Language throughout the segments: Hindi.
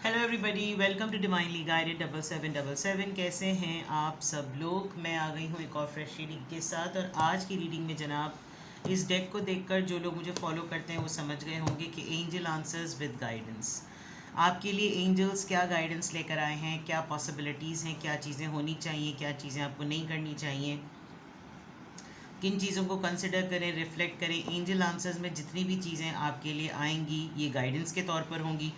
Hello everybody, welcome to divinely guided 7777। कैसे हैं आप सब लोग। मैं आ गई हूँ एक और फ्रेश रीडिंग के साथ। और आज की रीडिंग में जनाब इस डेक को देखकर जो लोग मुझे फॉलो करते हैं वो समझ गए होंगे कि एंजल आंसर्स विद गाइडेंस। आपके लिए एंजल्स क्या गाइडेंस लेकर आए हैं, क्या पॉसिबिलिटीज़ हैं, क्या चीज़ें होनी चाहिए, क्या चीज़ें आपको नहीं करनी चाहिए, किन चीज़ों को कंसिडर करें, रिफ्लेक्ट करें। एंजल आंसर्स में जितनी भी चीज़ें आपके लिए आएंगी ये गाइडेंस के तौर पर होंगी,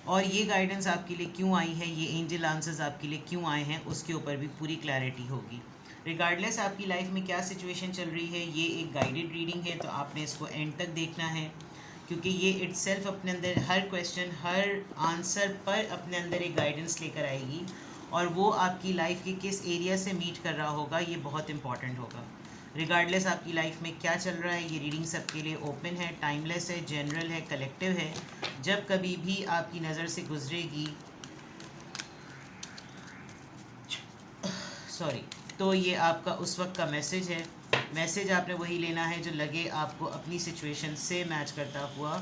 और ये गाइडेंस आपके लिए क्यों आई है, ये एंजल आंसर्स आपके लिए क्यों आए हैं, उसके ऊपर भी पूरी क्लैरिटी होगी। रिगार्डलेस आपकी लाइफ में क्या सिचुएशन चल रही है, ये एक गाइडेड रीडिंग है, तो आपने इसको एंड तक देखना है, क्योंकि ये इट्सेल्फ अपने अंदर हर क्वेश्चन, हर आंसर पर अपने अंदर एक गाइडेंस लेकर आएगी, और वो आपकी लाइफ के किस एरिया से मीट कर रहा होगा ये बहुत इंपॉर्टेंट होगा। रिगार्डलेस आपकी लाइफ में क्या चल रहा है, ये रीडिंग सबके लिए ओपन है, टाइमलेस है, जनरल है, कलेक्टिव है। जब कभी भी आपकी नज़र से गुजरेगी सॉरी, तो ये आपका उस वक्त का मैसेज है। मैसेज आपने वही लेना है जो लगे आपको अपनी सिचुएशन से मैच करता हुआ।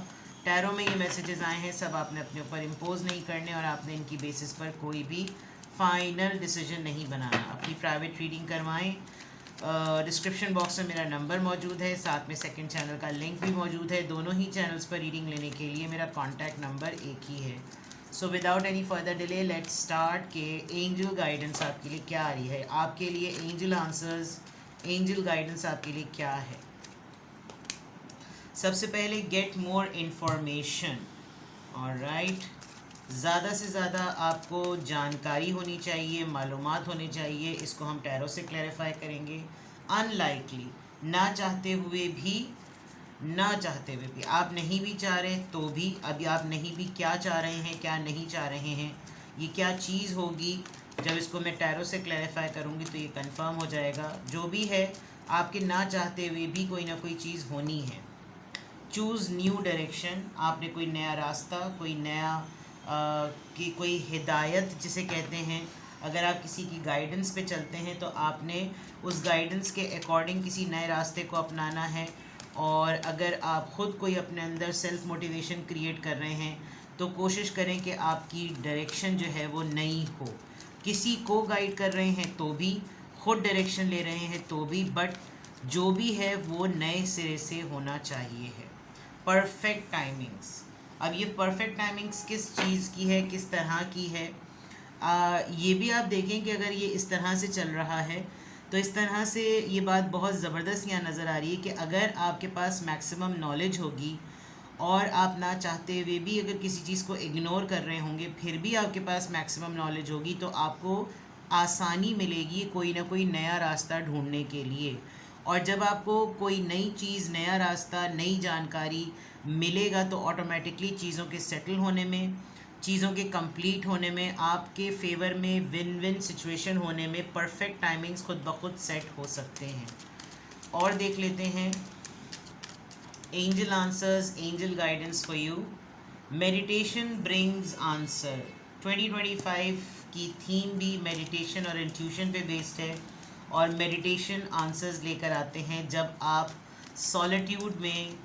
टैरो में ये मैसेजेस आए हैं, सब आपने अपने ऊपर इम्पोज नहीं करने, और आपने इनकी बेसिस पर कोई भी फाइनल डिसीजन नहीं बनाना। अपनी प्राइवेट रीडिंग करवाएं। डिस्क्रिप्शन बॉक्स में मेरा नंबर मौजूद है, साथ में सेकंड चैनल का लिंक भी मौजूद है। दोनों ही चैनल्स पर रीडिंग लेने के लिए मेरा कॉन्टैक्ट नंबर एक ही है। So without any further delay let's start के एंजल गाइडेंस आपके लिए क्या आ रही है, आपके लिए एंजल आंसर्स, एंजल गाइडेंस आपके लिए क्या है। सबसे पहले गेट मोर इन्फॉर्मेशन। ऑलराइट, ज़्यादा से ज़्यादा आपको जानकारी होनी चाहिए, मालूमात होनी चाहिए। इसको हम टैरो से क्लैरिफाई करेंगे। अनलाइकली, ना चाहते हुए भी, ना चाहते हुए भी, आप नहीं भी चाह रहे तो भी, अभी आप नहीं भी क्या चाह रहे हैं, क्या नहीं चाह रहे हैं, ये क्या चीज़ होगी, जब इसको मैं टैरो से क्लैरिफाई करूँगी तो ये कंफर्म हो जाएगा। जो भी है, आपके ना चाहते हुए भी कोई ना कोई चीज़ होनी है। चूज़ न्यू डायरेक्शन, आपने कोई नया रास्ता, कोई नया कि कोई हिदायत जिसे कहते हैं, अगर आप किसी की गाइडेंस पे चलते हैं तो आपने उस गाइडेंस के अकॉर्डिंग किसी नए रास्ते को अपनाना है। और अगर आप ख़ुद कोई अपने अंदर सेल्फ मोटिवेशन क्रिएट कर रहे हैं तो कोशिश करें कि आपकी डायरेक्शन जो है वो नई हो। किसी को गाइड कर रहे हैं तो भी, खुद डायरेक्शन ले रहे हैं तो भी, बट जो भी है वो नए सिरे से होना चाहिए है। परफेक्ट टाइमिंग्स, अब ये परफेक्ट टाइमिंग्स किस चीज़ की है, किस तरह की है, ये भी आप देखें कि अगर ये इस तरह से चल रहा है तो इस तरह से ये बात बहुत ज़बरदस्त यहाँ नज़र आ रही है कि अगर आपके पास मैक्सिमम नॉलेज होगी और आप ना चाहते हुए भी अगर किसी चीज़ को इग्नोर कर रहे होंगे, फिर भी आपके पास मैक्सिमम नॉलेज होगी, तो आपको आसानी मिलेगी कोई ना कोई नया रास्ता ढूंढने के लिए। और जब आपको कोई नई चीज़, नया रास्ता, नई जानकारी मिलेगा तो ऑटोमेटिकली चीज़ों के सेटल होने में, चीज़ों के कंप्लीट होने में, आपके फेवर में विन विन सिचुएशन होने में परफेक्ट टाइमिंग्स खुद ब खुद सेट हो सकते हैं। और देख लेते हैं angel answers, angel guidance for you. Meditation brings answer. 2025 की थीम भी मेडिटेशन और इंट्यूशन पे बेस्ड है, और मेडिटेशन आंसर्स लेकर आते हैं जब आप सॉलिट्यूड में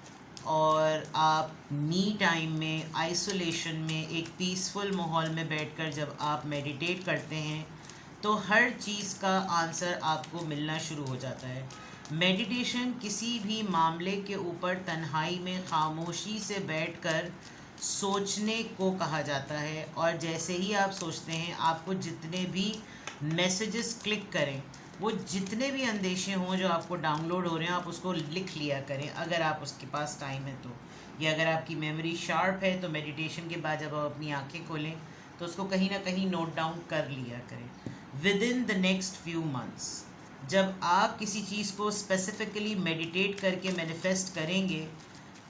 और आप मी टाइम में, आइसोलेशन में, एक पीसफुल माहौल में बैठकर जब आप मेडिटेट करते हैं तो हर चीज़ का आंसर आपको मिलना शुरू हो जाता है। मेडिटेशन किसी भी मामले के ऊपर तन्हाई में खामोशी से बैठकर सोचने को कहा जाता है, और जैसे ही आप सोचते हैं आपको जितने भी मैसेजेस क्लिक करें, वो जितने भी अंदेशे हों जो आपको डाउनलोड हो रहे हैं, आप उसको लिख लिया करें अगर आप उसके पास टाइम है तो, या अगर आपकी मेमोरी शार्प है तो मेडिटेशन के बाद जब आप अपनी आंखें खोलें तो उसको कहीं ना कहीं नोट डाउन कर लिया करें। With in the next few months जब आप किसी चीज़ को स्पेसिफिकली मेडिटेट करके मैनिफेस्ट करेंगे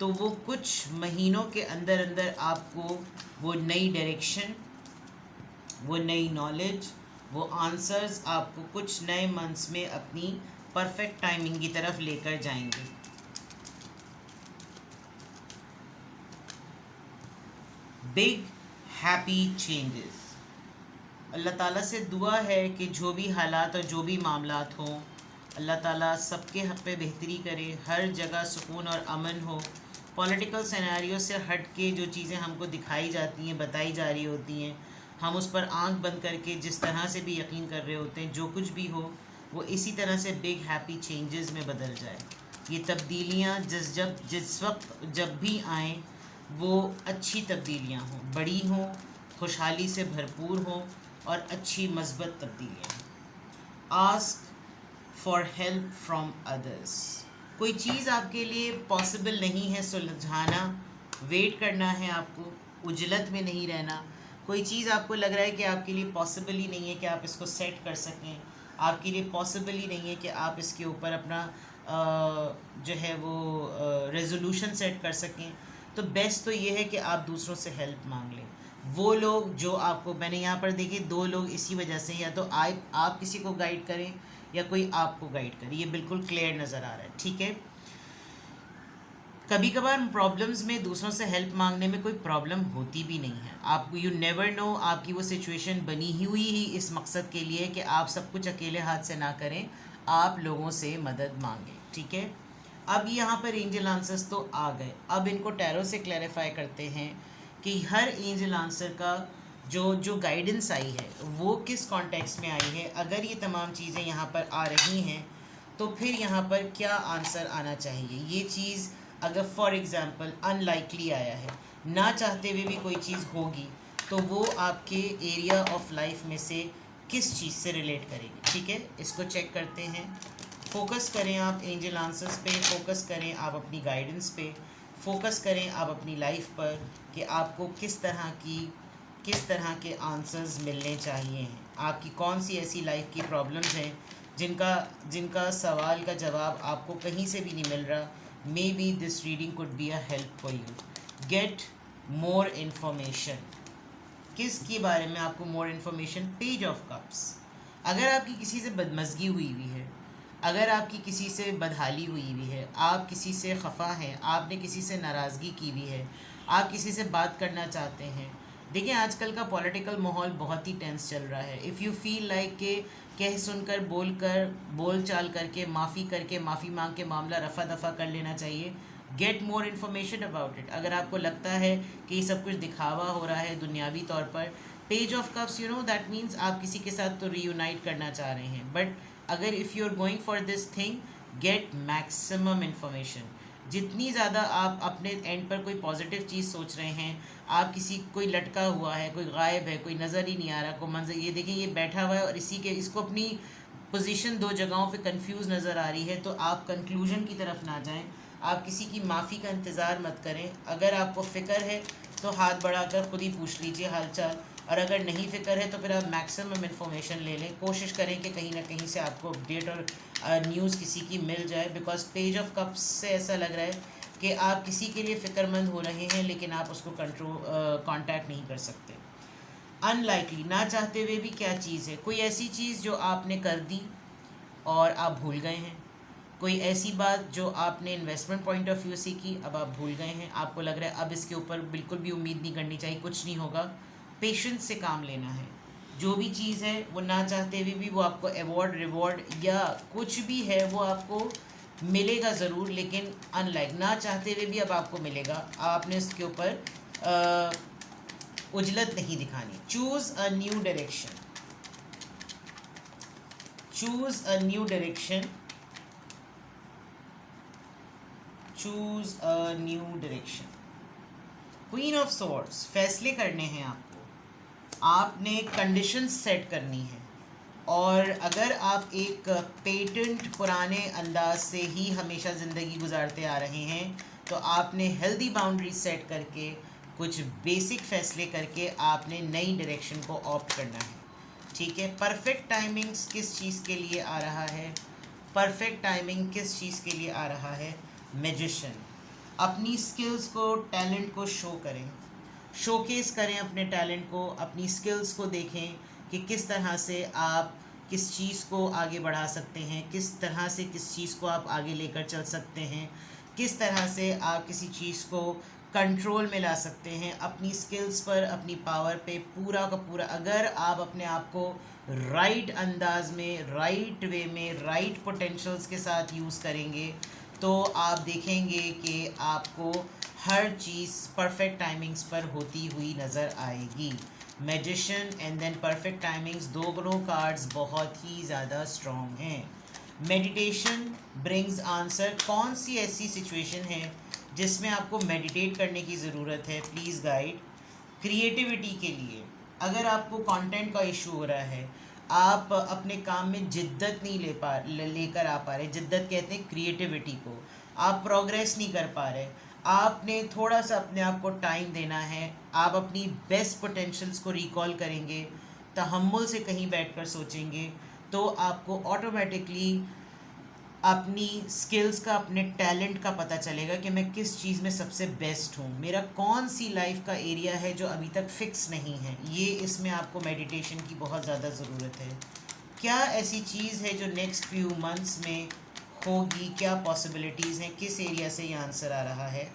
तो वो कुछ महीनों के अंदर अंदर आपको वो नई डायरेक्शन, वो नई नॉलेज, वो आंसर्स आपको कुछ नए मंथ्स में अपनी परफेक्ट टाइमिंग की तरफ लेकर जाएंगे। Big happy changes. अल्लाह ताला से दुआ है कि जो भी हालात और जो भी मामलात हों, अल्लाह ताला सबके हक़ पे बेहतरी करे, हर जगह सुकून और अमन हो, पॉलिटिकल सिनेरियो से हट के जो चीज़ें हमको दिखाई जाती हैं, बताई जा रही होती हैं, हम उस पर आंख बंद करके जिस तरह से भी यकीन कर रहे होते हैं जो कुछ भी हो वो इसी तरह से बिग हैप्पी चेंजेस में बदल जाए। ये तब्दीलियाँ जिस वक्त जब भी आएँ वो अच्छी तब्दीलियाँ हों, बड़ी हों, खुशहाली से भरपूर हों और अच्छी मस्बत तब्दीलियाँ हों। Ask for help from others. कोई चीज़ आपके लिए पॉसिबल नहीं है सुलझाना, वेट करना है आपको, उजलत में नहीं रहना। कोई चीज़ आपको लग रहा है कि आपके लिए पॉसिबल ही नहीं है कि आप इसको सेट कर सकें, आपके लिए पॉसिबल ही नहीं है कि आप इसके ऊपर अपना जो है वो रेजोल्यूशन सेट कर सकें, तो बेस्ट तो ये है कि आप दूसरों से हेल्प मांग लें। वो लोग जो आपको, मैंने यहाँ पर देखे 2 लोग इसी वजह से, या तो आप किसी को गाइड करें या कोई आपको गाइड करे, ये बिल्कुल क्लियर नज़र आ रहा है, ठीक है। कभी कभार प्रॉब्लम्स में दूसरों से हेल्प मांगने में कोई प्रॉब्लम होती भी नहीं है। आप यू नेवर नो, आपकी वो सिचुएशन बनी हुई ही इस मकसद के लिए कि आप सब कुछ अकेले हाथ से ना करें, आप लोगों से मदद मांगें, ठीक है। अब यहाँ पर एंजल आंसर्स तो आ गए, अब इनको टैरो से क्लैरिफाई करते हैं कि हर एंजल आंसर का जो गाइडेंस आई है वो किस कॉन्टेक्स्ट में आई है। अगर ये तमाम चीज़ें यहाँ पर आ रही हैं तो फिर यहाँ पर क्या आंसर आना चाहिए। ये चीज़ अगर फॉर एग्ज़ाम्पल अनलाइकली आया है, ना चाहते हुए भी कोई चीज़ होगी, तो वो आपके एरिया ऑफ लाइफ में से किस चीज़ से रिलेट करेगी, ठीक है। इसको चेक करते हैं। फोकस करें आप एंजल आंसर्स पे, फोकस करें आप अपनी गाइडेंस पे, फोकस करें आप अपनी लाइफ पर कि आपको किस तरह के आंसर्स मिलने चाहिए हैं। आपकी कौन सी ऐसी लाइफ की प्रॉब्लम्स हैं जिनका सवाल का जवाब आपको कहीं से भी नहीं मिल रहा। May be this reading could be a help for you. Get more information. किसके बारे में आपको more information? Page of cups. अगर आपकी किसी से बदमज़गी हुई हुई है, अगर आपकी किसी से बदहाली हुई हुई है, आप किसी से खफा हैं, आपने किसी से नाराज़गी की हुई है, आप किसी से बात करना चाहते हैं। देखिए आजकल का पॉलिटिकल माहौल बहुत ही टेंस चल रहा है। इफ़ यू फील लाइक के कह सुनकर बोल चाल करके माफ़ी मांग के मामला रफ़ा दफ़ा कर लेना चाहिए। Get more information about it. अगर आपको लगता है कि ये सब कुछ दिखावा हो रहा है दुनियावी तौर पर, page of cups, you know that means आप किसी के साथ तो रीयूनाइट करना चाह रहे हैं, बट अगर if you are going for this thing, get maximum information. जितनी ज़्यादा आप अपने एंड पर कोई पॉजिटिव चीज़ सोच रहे हैं, आप कोई लटका हुआ है, कोई गायब है, कोई नज़र ही नहीं आ रहा, कोई मंजर, ये देखें ये बैठा हुआ है और इसको अपनी पोजीशन 2 जगहों पे कंफ्यूज नज़र आ रही है, तो आप कंक्लूजन की तरफ ना जाएं। आप किसी की माफ़ी का इंतज़ार मत करें। अगर आपको फ़िक्र है तो हाथ बढ़ाकर ख़ुद ही पूछ लीजिए हालचाल, और अगर नहीं फ़िक्र है तो फिर आप मैक्सिमम इन्फॉर्मेशन ले लें। कोशिश करें कि कहीं ना कहीं से आपको अपडेट और न्यूज़ किसी की मिल जाए, बिकॉज पेज ऑफ कप्स से ऐसा लग रहा है कि आप किसी के लिए फ़िक्रमंद हो रहे हैं लेकिन आप उसको कांटेक्ट नहीं कर सकते। अनलाइकली, ना चाहते हुए भी क्या चीज़ है? कोई ऐसी चीज़ जो आपने कर दी और आप भूल गए हैं। कोई ऐसी बात जो आपने इन्वेस्टमेंट पॉइंट ऑफ व्यू से की, अब आप भूल गए हैं। आपको लग रहा है अब इसके ऊपर बिल्कुल भी उम्मीद नहीं करनी चाहिए, कुछ नहीं होगा। पेशेंस से काम लेना है। जो भी चीज़ है वो ना चाहते हुए भी वो आपको अवार्ड, रिवॉर्ड या कुछ भी है वो आपको मिलेगा ज़रूर, लेकिन अनलाइक ना चाहते हुए भी अब आपको मिलेगा। आपने इसके ऊपर उजलत नहीं दिखानी। Choose a new direction, choose a new direction, choose a new direction. Queen of swords, फैसले करने हैं आपको, आपने कंडीशंस सेट करनी है। और अगर आप एक पेटेंट पुराने अंदाज से ही हमेशा ज़िंदगी गुजारते आ रहे हैं तो आपने हेल्दी बाउंड्री सेट करके कुछ बेसिक फ़ैसले करके आपने नई डायरेक्शन को ऑप्ट करना है, ठीक है। परफेक्ट टाइमिंग्स किस चीज़ के लिए आ रहा है? परफेक्ट टाइमिंग किस चीज़ के लिए आ रहा है? मैजिशियन। अपनी स्किल्स को, टैलेंट को शो करें, शोकेस करें अपने टैलेंट को, अपनी स्किल्स को देखें कि किस तरह से आप किस चीज़ को आगे बढ़ा सकते हैं, किस तरह से किस चीज़ को आप आगे लेकर चल सकते हैं, किस तरह से आप किसी चीज़ को कंट्रोल में ला सकते हैं। अपनी स्किल्स पर, अपनी पावर पे पूरा का पूरा, अगर आप अपने आप को राइट अंदाज में, राइट वे में, राइट पोटेंशल्स के साथ यूज़ करेंगे तो आप देखेंगे कि आपको हर चीज़ परफेक्ट टाइमिंग्स पर होती हुई नज़र आएगी। Magician and then perfect timings, दोनों कार्ड्स बहुत ही ज़्यादा स्ट्रॉन्ग हैं। मेडिटेशन ब्रिंग्स आंसर, कौन सी ऐसी सिचुएशन है जिसमें आपको मेडिटेट करने की ज़रूरत है? Please guide. क्रिएटिविटी के लिए, अगर आपको कंटेंट का इशू हो रहा है, आप अपने काम में जिद्दत नहीं लेकर आ पा रहे, जिद्दत कहते हैं क्रिएटिविटी को, आप प्रोग्रेस नहीं कर पा रहे, आपने थोड़ा सा अपने आप को टाइम देना है, आप अपनी बेस्ट पोटेंशियल्स को रिकॉल करेंगे, तहम्मुल से कहीं बैठकर सोचेंगे, तो आपको ऑटोमेटिकली अपनी स्किल्स का, अपने टैलेंट का पता चलेगा कि मैं किस चीज़ में सबसे बेस्ट हूँ, मेरा कौन सी लाइफ का एरिया है जो अभी तक फिक्स नहीं है। ये इसमें आपको मेडिटेशन की बहुत ज़्यादा ज़रूरत है। क्या ऐसी चीज़ है जो नेक्स्ट फ्यू मंथ्स में होगी, क्या पॉसिबिलिटीज़ हैं, किस एरिया से ये आंसर आ रहा है?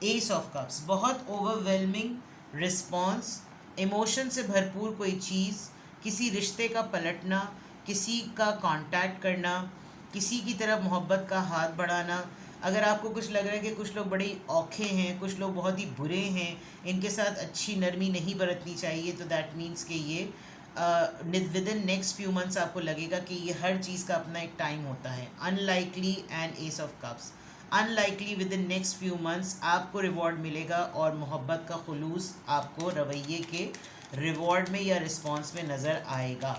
एस ऑफ कप्स, बहुत ओवरवेलमिंग रिस्पॉन्स, इमोशन से भरपूर कोई चीज़, किसी रिश्ते का पलटना, किसी का कांटेक्ट करना, किसी की तरफ मोहब्बत का हाथ बढ़ाना। अगर आपको कुछ लग रहा है कि कुछ लोग बड़े औखे हैं, कुछ लोग बहुत ही बुरे हैं, इनके साथ अच्छी नरमी नहीं बरतनी चाहिए, तो दैट मीन्स कि ये with in next few months आपको लगेगा कि ये हर चीज़ का अपना एक टाइम होता है। Unlikely and S of cups, unlikely with in next few months आपको रिवॉर्ड मिलेगा और मोहब्बत का खुलूस आपको रवैये के रिवॉर्ड में या रिस्पॉन्स में नज़र आएगा।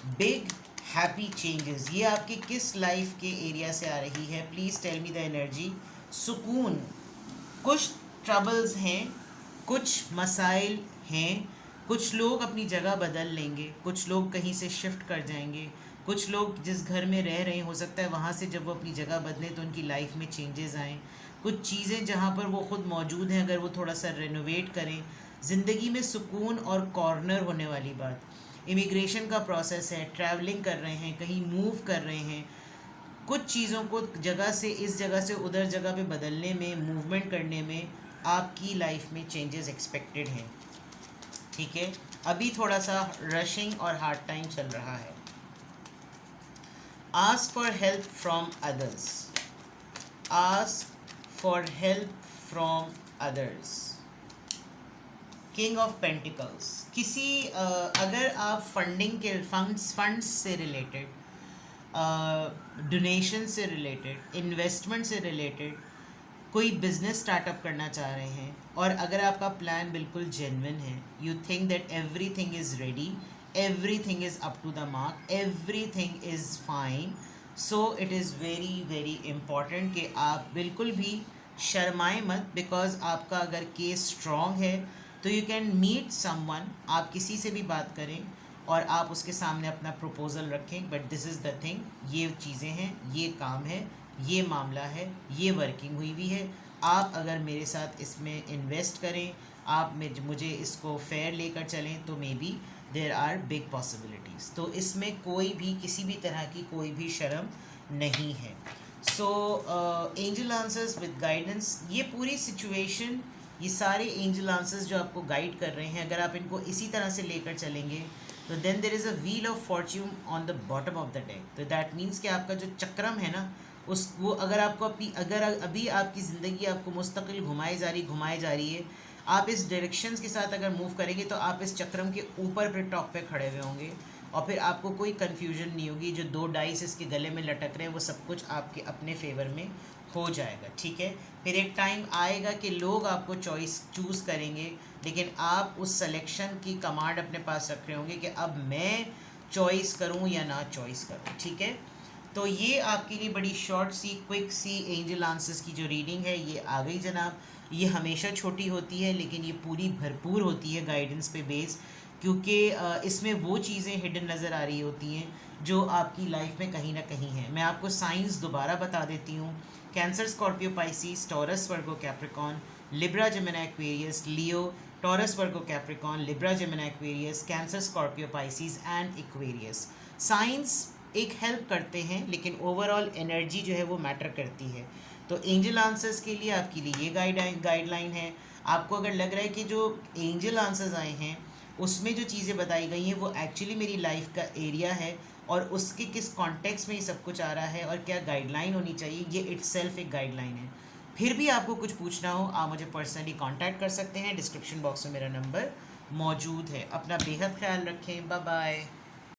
बिग हैप्पी चेंजेस, ये आपकी किस लाइफ के एरिया से आ रही है? Please tell me the energy. सुकून, कुछ ट्रबल्स हैं, कुछ मसाइल हैं, कुछ लोग अपनी जगह बदल लेंगे, कुछ लोग कहीं से शिफ्ट कर जाएंगे, कुछ लोग जिस घर में रह रहे हैं हो सकता है वहाँ से जब वो अपनी जगह बदलें तो उनकी लाइफ में चेंजेस आएँ। कुछ चीज़ें जहाँ पर वो ख़ुद मौजूद हैं अगर वो थोड़ा सा रेनोवेट करें, ज़िंदगी में सुकून और कॉर्नर होने वाली बात। इमिग्रेशन का प्रोसेस है, ट्रैवलिंग कर रहे हैं, कहीं मूव कर रहे हैं, कुछ चीज़ों को जगह से इस जगह से उधर जगह पे बदलने में, मूवमेंट करने में आपकी लाइफ में चेंजेस एक्सपेक्टेड हैं। ठीक है, अभी थोड़ा सा रशिंग और हार्ड टाइम चल रहा है। Ask for help from others, ask for help from others. King of pentacles, किसी अगर आप फंडिंग के फंड्स से रिलेटेड, डोनेशन से रिलेटेड, इन्वेस्टमेंट से रिलेटेड कोई बिजनेस स्टार्टअप करना चाह रहे हैं और अगर आपका प्लान बिल्कुल जेन्युइन है, you think that everything is ready, everything is up to the mark, everything is fine, so it is very very important कि आप बिल्कुल भी शर्माएं मत, बिकॉज आपका अगर केस स्ट्रॉन्ग है तो यू कैन मीट समवन, आप किसी से भी बात करें और आप उसके सामने अपना प्रपोज़ल रखें, but this is the thing, ये चीज़ें हैं, ये काम है, ये मामला है, ये वर्किंग हुई भी है, आप अगर मेरे साथ इसमें इन्वेस्ट करें, आप मुझे इसको फेयर लेकर चलें तो maybe there are big possibilities. तो इसमें कोई भी किसी भी तरह की कोई भी शर्म नहीं है। सो एंजल आंसर्स विद गाइडेंस, ये पूरी सिचुएशन, ये सारे एंजल आंसर्स जो आपको गाइड कर रहे हैं, अगर आप इनको इसी तरह से लेकर चलेंगे तो then there is a wheel of fortune on the bottom of the deck. तो दैट मीन्स कि आपका जो चक्रम है ना, उस वो अगर आपको अगर अभी आपकी ज़िंदगी आपको मुस्तकिल घुमाई जा रही है, आप इस डायरेक्शंस के साथ अगर मूव करेंगे तो आप इस चक्रम के ऊपर पे टॉप पे खड़े हुए होंगे और फिर आपको कोई कन्फ्यूजन नहीं होगी। जो 2 डाइस इसके गले में लटक रहे हैं वो सब कुछ आपके अपने फेवर में हो जाएगा। ठीक है, फिर एक टाइम आएगा कि लोग आपको चूज़ करेंगे, लेकिन आप उस सिलेक्शन की कमांड अपने पास रख रहे होंगे कि अब मैं चॉइस करूं या ना चॉइस करूं। ठीक है, तो ये आपके लिए बड़ी शॉर्ट सी, क्विक सी एंजल आंसर्स की जो रीडिंग है ये आ गई जनाब। ये हमेशा छोटी होती है लेकिन ये पूरी भरपूर होती है गाइडेंस पे बेस, क्योंकि इसमें वो चीज़ें हिडन नज़र आ रही होती हैं जो आपकी लाइफ में कहीं ना कहीं है। मैं आपको साइंस दोबारा बता देती हूँ। Cancer, Scorpio, Pisces, taurus, Virgo, Capricorn, Libra, Gemini, Aquarius, Leo, taurus, Virgo, Capricorn, Libra, Gemini, Aquarius, cancer, Scorpio, Pisces and Aquarius. Science एक हेल्प करते हैं लेकिन ओवरऑल एनर्जी जो है वो मैटर करती है। तो एंजल आंसर्स के लिए आपके लिए ये गाइडलाइन है। आपको अगर लग रहा है कि जो एंजल आंसर्स आए हैं उसमें जो चीज़ें बताई गई हैं वो एक्चुअली मेरी लाइफ का एरिया है और उसके किस कॉन्टेक्स्ट में ये सब कुछ आ रहा है और क्या गाइडलाइन होनी चाहिए, ये इट्सेल्फ एक गाइडलाइन है। फिर भी आपको कुछ पूछना हो आप मुझे पर्सनली कांटेक्ट कर सकते हैं, डिस्क्रिप्शन बॉक्स में मेरा नंबर मौजूद है। अपना बेहद ख्याल रखें, बाय बाय।